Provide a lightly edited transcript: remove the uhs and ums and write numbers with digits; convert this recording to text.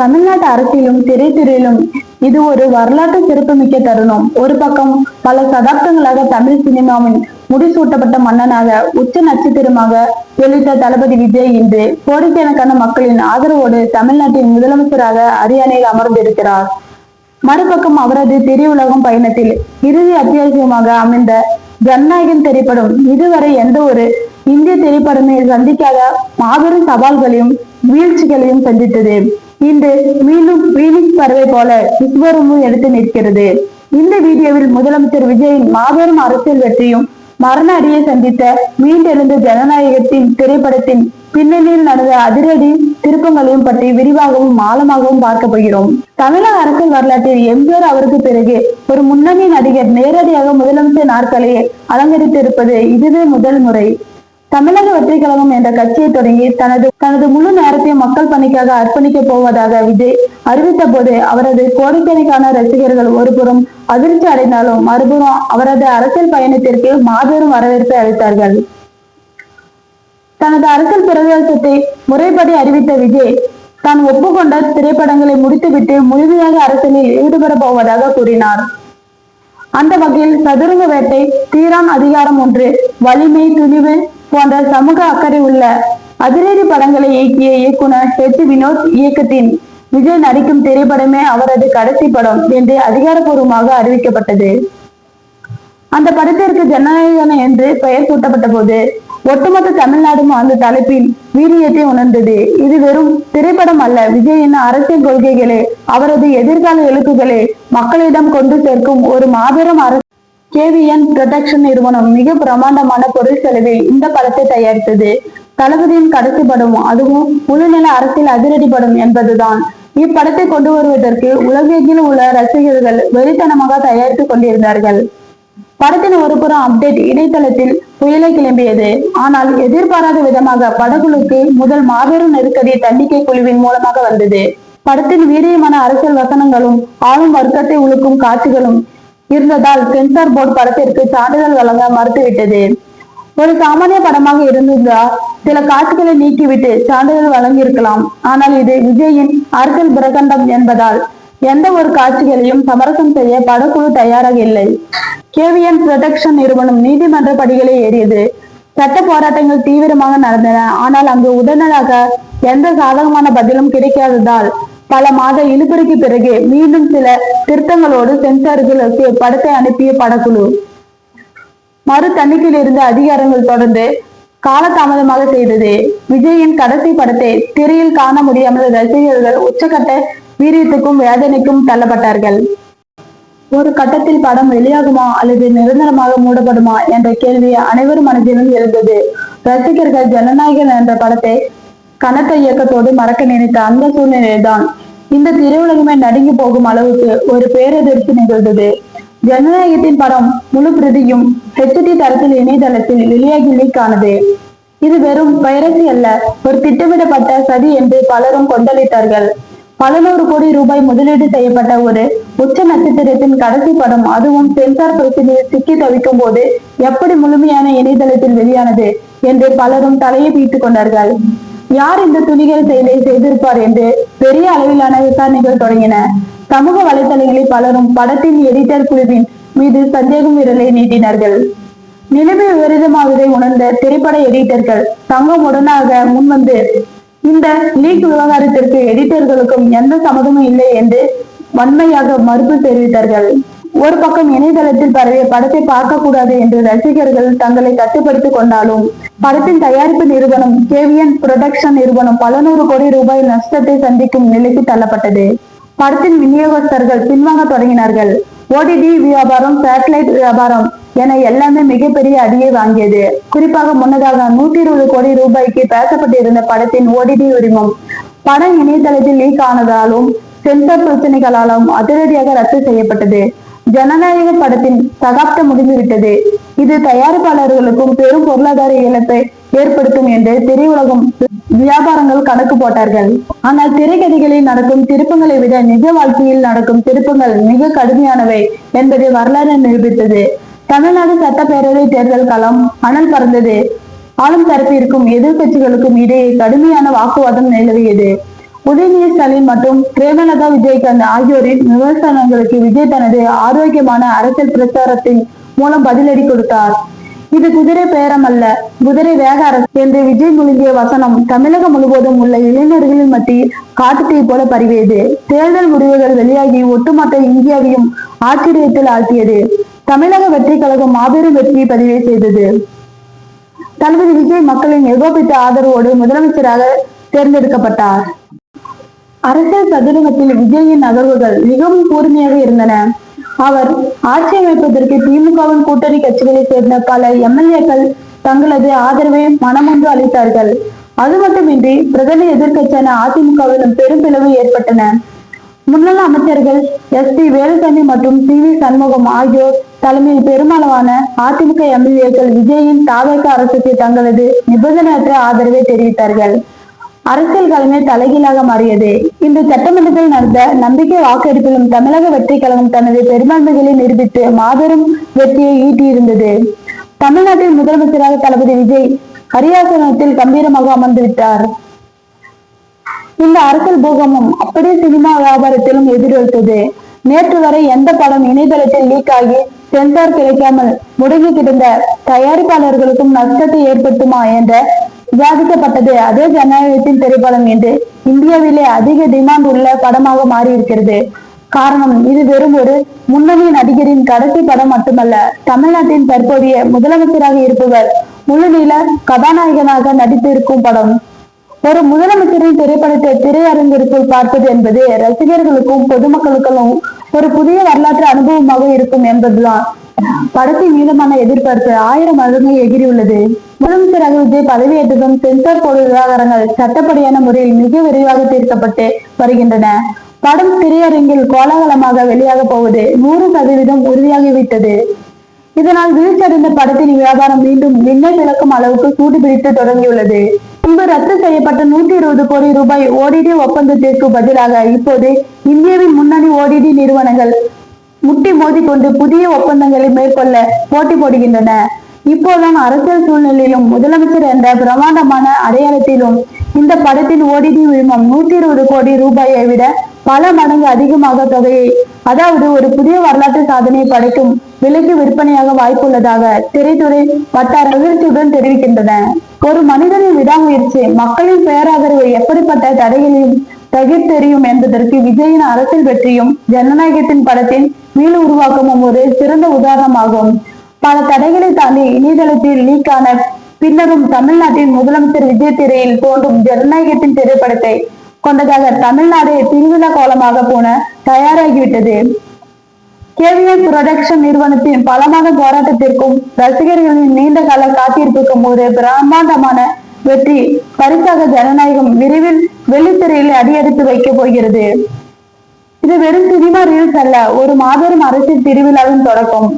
தமிழ்நாட்டு அரசியலும் திரைத்துறையிலும் இது ஒரு வரலாற்று சிறப்புமிக்க தருணம். ஒரு பக்கம் பல சதாப்தங்களாக தமிழ் சினிமாவின் முடிசூட்டப்பட்ட மன்னனாக உச்ச நட்சத்திரமாக ஜொலித்த தளபதி விஜய் இன்று கோடிக்கணக்கான மக்களின் ஆதரவோடு தமிழ்நாட்டின் முதலமைச்சராக அரியணையில் அமர்ந்திருக்கிறார். மறுபக்கம் அவரது திரையுலகம் பயணத்தில் இறுதி அத்தியாவசியமாக அமைந்த ஜனநாயகன் திரைப்படம் இதுவரை எந்த ஒரு இந்திய திரைப்படமே சந்திக்காத மாபெரும் சவால்களையும் வீழ்ச்சிகளையும் சந்தித்தது. இன்று மீண்டும் பீனிக்ஸ் பறவை போல விஸ்வரூபம் எடுத்து நிற்கிறது. இந்த வீடியோவில் முதலமைச்சர் விஜயின் மாபெரும் அரசியல் வெற்றியும் மரண அடியை சந்தித்த மீண்டெழுந்த ஜனநாயகத்தின் திரைப்படத்தின் பின்னணியில் நடந்த அதிரடி திருப்பங்களையும் பற்றி விரிவாகவும் ஆழமாகவும் பார்க்க போகிறோம். தமிழக அரசியல் வரலாற்றில் எம்ஜிஆர் அவருக்கு பிறகு ஒரு முன்னணி நடிகர் நேரடியாக முதலமைச்சர் நாற்காலியை அலங்கரித்திருப்பது இதுவே முதல் முறை. தமிழக வெற்றி கழகம் என்ற கட்சியை தொடங்கி தனது முழு நேரத்தையும் மக்கள் பணிக்காக அர்ப்பணிக்க போவதாக விஜய் அறிவித்த போது அவரது கோடிக்கணக்கான ரசிகர்கள் ஒருபுறம் அதிர்ச்சி அடைந்தாலும் மறுபுறம் அவரது அரசியல் பயணத்திற்கு மாபெரும் வரவேற்பை அளித்தார்கள். தனது அரசியல் பிரவேசத்தை முறைப்படி அறிவித்த விஜய் தான் ஒப்புக்கொண்ட திரைப்படங்களை முடித்துவிட்டு முழுமையாக அரசியலில் ஈடுபட போவதாக கூறினார். அந்த வகையில் சதுரங்க வேட்டை, தீரான் அதிகாரம் 1, வலிமை, துணிவு போன்ற சமூக அக்கறை உள்ள அதிரடி படங்களை இயக்கிய இயக்குனர் வினோத் இயக்கத்தின் விஜய் நடிக்கும் திரைப்படமே அவரது கடைசி படம் என்று அதிகாரப்பூர்வமாக அறிவிக்கப்பட்டது. அந்த படத்திற்கு ஜனநாயகன் என்று பெயர் சூட்டப்பட்ட போது ஒட்டுமொத்த தமிழ்நாடும் அந்த தலைப்பின் வீரியத்தை உணர்ந்தது. இது வெறும் திரைப்படம் அல்ல, விஜயின் அரசியல் கொள்கைகளே அவரது எதிர்கால இலக்குகளை மக்களிடம் கொண்டு சேர்க்கும் ஒரு மாபெரும் KVN புரொடக்ஷன் நிறுவனம் மிக பிரமாண்டமான பொருள் செலவில் இந்த படத்தை தயாரித்தது. தளபதியின் கடைசி படம், அதுவும் முழுநில அரசியல் அதிரடி படம் என்பதுதான். இப்படத்தை கொண்டு வருவதற்கு உலகெங்கிலும் உள்ள ரசிகர்கள் வெறித்தனமாக தயாரித்துக் கொண்டிருந்தார்கள். படத்தின் ஒரு புறம் அப்டேட் இணையதளத்தில் புயலை கிளம்பியது. ஆனால் எதிர்பாராத விதமாக படக்குழுக்கு முதல் மாபெரும் நெருக்கடி தணிக்கை குழுவின் மூலமாக வந்தது. படத்தின் வீரியமான அரசியல் வசனங்களும் ஆளும் வர்க்கத்தை உழுக்கும் காட்சிகளும் இருந்ததால் சென்சார் போர்டு படத்திற்கு சான்றிதழ் வழங்க மறுத்துவிட்டது. ஒரு சாமானிய படமாக இருந்திருந்தால் சில காட்சிகளை நீக்கிவிட்டு சான்றிதழ் வழங்கியிருக்கலாம். ஆனால் இது விஜயின் அரசியல் பிரகண்டம் என்பதால் எந்த ஒரு காட்சிகளையும் சமரசம் செய்ய படக்குழு தயாராக இல்லை. KVN புரொடக்ஷன் நிறுவனம் நீதிமன்ற படிகளை ஏறியது. சட்ட போராட்டங்கள் தீவிரமாக நடந்தன. ஆனால் அங்கு உடனடியாக எந்த சாதகமான பதிலும் கிடைக்காததால் பல மாத இழுபறிக்கு பிறகு மீண்டும் சில திருத்தங்களோடு சென்சார்களுக்கு படத்தை அனுப்பிய படக்குழு மறு தணிக்கையில் இருந்த அதிகாரங்கள் தொடர்ந்து காலதாமதமாக செய்தது. விஜயின் கடைசி படத்தை திரையில் காண முடியாமல் ரசிகர்கள் உச்சகட்ட வீரியத்துக்கும் வேதனைக்கும் தள்ளப்பட்டார்கள். ஒரு கட்டத்தில் படம் வெளியாகுமா அல்லது நிரந்தரமாக மூடப்படுமா என்ற கேள்வி அனைவரும் மனதிலும் எழுந்தது. ரசிகர்கள் ஜனநாயகன் என்ற படத்தை கனத்த இயக்கத்தோடு மறக்க நினைத்த அந்த சூழ்நிலைதான் இந்த திரையுலகமே நடுங்கி போகும் அளவுக்கு ஒரு பேரதிர்ச்சி நிகழ்ந்தது. ஜனநாயகத்தின் படம் முழு பிரதியும் HD தரத்தில் இணையதளத்தில் வெளியாகி லீக் ஆனது. இது வெறும் வைரசி அல்ல, ஒரு திட்டமிடப்பட்ட சதி என்று பலரும் கொந்தளித்தார்கள். பல நூறு கோடி ரூபாய் முதலீடு செய்யப்பட்ட ஒரு உச்ச நட்சத்திரத்தின் கடைசி படம், அதுவும் சென்சார் பிரச்சனையில் சிக்கி தவிக்கும் போது எப்படி முழுமையான இணையதளத்தில் வெளியானது என்று பலரும் தலையை பீட்டுக் கொண்டார்கள். யார் இந்த துணிகர செயலை செய்திருப்பார் என்று பெரிய அளவிலான விசாரணைகள் தொடங்கின. சமூக வலைதளங்களில் பலரும் படத்தின் எடிட்டர் குழுவின் மீது சந்தேகம் விரலை நீட்டினார்கள். நிலைமை விபரீதமாவதை உணர்ந்த திரைப்பட எடிட்டர்கள் சங்கம் உடனாக முன்வந்து இந்த லீக் விவகாரத்திற்கு எடிட்டர்களுக்கும் எந்த சம்மதமும் இல்லை என்று வன்மையாக மறுப்பு தெரிவித்தார்கள். ஒரு பக்கம் இணையதளத்தில் பரவிய படத்தை பார்க்க கூடாது என்று ரசிகர்கள் தங்களை கட்டுப்படுத்திக் கொண்டாலும் படத்தின் தயாரிப்பு நிறுவனம் KVN புரொடக்ஷன் நிறுவனம் பல நூறு கோடி ரூபாய் நஷ்டத்தை சந்திக்கும் நிலைக்கு தள்ளப்பட்டது. படத்தின் விநியோகஸ்தர்கள் பின்வாங்க தொடங்கினார்கள். OTT வியாபாரம், சேட்டலைட் வியாபாரம் என எல்லாமே மிகப்பெரிய அடியை வாங்கியது. குறிப்பாக முன்னதாக 120 கோடி ரூபாய்க்கு பேசப்பட்டிருந்த படத்தின் OTT உரிமம் படம் இணையதளத்தில் லீக் ஆனதாலும் சென்சார் பிரச்சனைகளாலும் அதிரடியாக ரத்து செய்யப்பட்டது. ஜனநாயக படத்தின் சகாப்தம் முடிந்துவிட்டது. இது தயாரிப்பாளர்களுக்கும் பெரும் பொருளாதார இழப்பை ஏற்படுத்தும் என்று திரையுலகம் வியாபாரங்கள் கணக்கு போட்டார்கள். ஆனால் திரைக்கதைகளில் நடக்கும் திருப்பங்களை விட நிஜ வாழ்க்கையில் நடக்கும் திருப்பங்கள் மிக கடுமையானவை என்பதை வரலாறு நிரூபித்தது. தமிழ்நாடு சட்டப்பேரவை தேர்தல் களம் அனல் பறந்தது. ஆளும் தரப்பிற்கும் எதிர்கட்சிகளுக்கும் இடையே கடுமையான வாக்குவாதம் நிலவியது. உதயநிதி ஸ்டாலின் மற்றும் பிரேமலதா விஜயகாந்த் ஆகியோரின் விமர்சனங்களுக்கு விஜய் தனது ஆரோக்கியமான அரசியல் பிரச்சாரத்தின் மூலம் பதிலடி கொடுத்தார். இது குதிரை பேரம் அல்ல, குதிரை வேக அரசு என்று விஜய் முழுங்கிய வசனம் தமிழகம் முழுவதும் உள்ள இளைஞர்களின் மத்தியில் காட்டுத்தீ போல பரவியது. தேர்தல் முடிவுகள் வெளியாகி ஒட்டுமொத்த இந்தியாவையும் ஆச்சரியத்தில் ஆழ்த்தியது. தமிழக வெற்றி கழகம் மாபெரும் வெற்றியை பதிவு செய்தது. தளபதி விஜய் மக்களின் ஏகோபித்த ஆதரவோடு முதலமைச்சராக தேர்ந்தெடுக்கப்பட்டார். அரசியல் சதுரங்கத்தில் விஜயின் நகர்வுகள் மிகவும் கூர்மையாக இருந்தன. அவர் ஆட்சி அமைப்பதற்கு திமுகவின் கூட்டணி கட்சிகளை சேர்ந்த பல எம்எல்ஏக்கள் தங்களது ஆதரவை மனமொன்று அளித்தார்கள். அது மட்டுமின்றி பிரதான எதிர்க்கட்சியான அதிமுகவிலும் பெரும் பிளவு ஏற்பட்டன. முன்னாள் அமைச்சர்கள் எஸ்.பி. வேலுசாமி மற்றும் சி.வி. சண்முகம் ஆகியோர் தலைமையில் பெருமளவான அதிமுக எம்எல்ஏக்கள் விஜயின் தாவேக அரசுக்கு தங்களது நிபந்தனையற்ற ஆதரவை தெரிவித்தார்கள். அரசியல் களமே தலைகீழாக மாறியது. இந்த சட்டமன்றத்தில் நடந்த நம்பிக்கை வாக்கெடுப்பிலும் தமிழக வெற்றி கழகம் தனது பெரும்பான்மைகளை நிரூபித்து மாபெரும் வெற்றியை ஈட்டியிருந்தது. தமிழ்நாட்டில் முதலமைச்சராக தளபதி விஜய் அரியாசனத்தில் கம்பீரமாக அமர்ந்துவிட்டார். இந்த அரசியல் பூகமும் அப்படியே சினிமா வியாபாரத்திலும் எதிரொலித்தது. நேற்று வரை எந்த படம் இணையதளத்தில் லீக் ஆகி சென்சார் கிடைக்காமல் முடங்கி கிடந்த தயாரிப்பாளர்களுக்கும் நஷ்டத்தை ஏற்படுத்துமா என்ற விவாதிக்கப்பட்டது. அதே ஜனநாயகத்தின் திரைப்படம் என்று இந்தியாவிலே அதிக டிமாண்ட் உள்ள படமாக மாறியிருக்கிறது. காரணம், இது வெறும் ஒரு முன்னணி நடிகரின் கடைசி படம் மட்டுமல்ல, தமிழ்நாட்டின் தற்போதைய முதலமைச்சராக இருப்பவர் முழுநீள கதாநாயகனாக நடித்திருக்கும் படம். ஒரு முதலமைச்சரின் திரைப்படத்தை திரையரங்கிற்குள் பார்ப்பது என்பது ரசிகர்களுக்கும் பொதுமக்களுக்கும் ஒரு புதிய வரலாற்று அனுபவமாக இருக்கும் என்பதுதான் படத்தின் மீதமான எதிர்பார்ப்பு 1000 மடங்கு எகிரியுள்ளது. முதலமைச்சராக விஜய் பதவியேற்றதும் சென்சார் போர்டு விவகாரங்கள் சட்டப்படியான முறையில் மிக விரைவாக தீர்க்கப்பட்டு வருகின்றன. படம் திரையரங்கில் கோலாகலமாக வெளியாக போவது 100% உறுதியாகிவிட்டது. இதனால் வீழ்ச்சியடைந்த படத்தின் வியாபாரம் மீண்டும் விண்ணை விளக்கும் அளவுக்கு சூடுபிடித்து தொடங்கியுள்ளது. முன்பு ரத்து செய்யப்பட்ட 120 கோடி ரூபாய் ஓடிடி ஒப்பந்தத்திற்கு பதிலாக இப்போது இந்தியாவின் முன்னணி ஓடிடி நிறுவனங்கள் முட்டி மோதிக்கொண்டு புதிய ஒப்பந்தங்களை மேற்கொள்ள போட்டி போடுகின்றன. இப்போதான் அரசியல் சூழ்நிலையிலும் முதலமைச்சர் என்ற பிரமாண்டமான அடையாளத்திலும் இந்த படத்தின் ஓடிடி உரிமம் 120 கோடி ரூபாயை விட பல மடங்கு அதிகமாக தொகையை, அதாவது ஒரு புதிய வரலாற்று சாதனையை படைக்கும் விலைக்கு விற்பனையாக வாய்ப்புள்ளதாக திரைத்துறை வட்டார மகிழ்ச்சியுடன் தெரிவிக்கின்றன. ஒரு மனிதனின் விடாமுயற்சி மக்களின் பேராதரவு எப்படிப்பட்ட தடைகளையும் தகிர்த்தெறியும் என்பதற்கு விஜயின் அரசியல் வெற்றியும் ஜனநாயகத்தின் படத்தின் மீள் உருவாக்கமும் ஒரு சிறந்த உதாரணமாகும். பல தடைகளை தாண்டி இணையதளத்தில் லீக் ஆன பின்னரும் தமிழ்நாட்டின் முதலமைச்சர் விஜய் திரையில் தோன்றும் ஜனநாயகத்தின் திரைப்படத்தை கொண்டதாக தமிழ்நாடு திருவிழா கோலமாக போன தயாராகிவிட்டது. கேவிஎஸ் புரொடக்ஷன் நிறுவனத்தின் பல மாத போராட்டத்திற்கும் ரசிகர்களின் நீண்ட கால காத்திருப்புக்கும் ஒரு பிரம்மாண்டமான வெற்றி பரிசாக ஜனநாயகம் விரைவில் வெள்ளித்திரையில் அடியெடுத்து வைக்க போகிறது. இது வெறும் சினிமா ரீல்ஸ் அல்ல, ஒரு மாபெரும் அரசியல் திருவிழாவின் தொடக்கம்.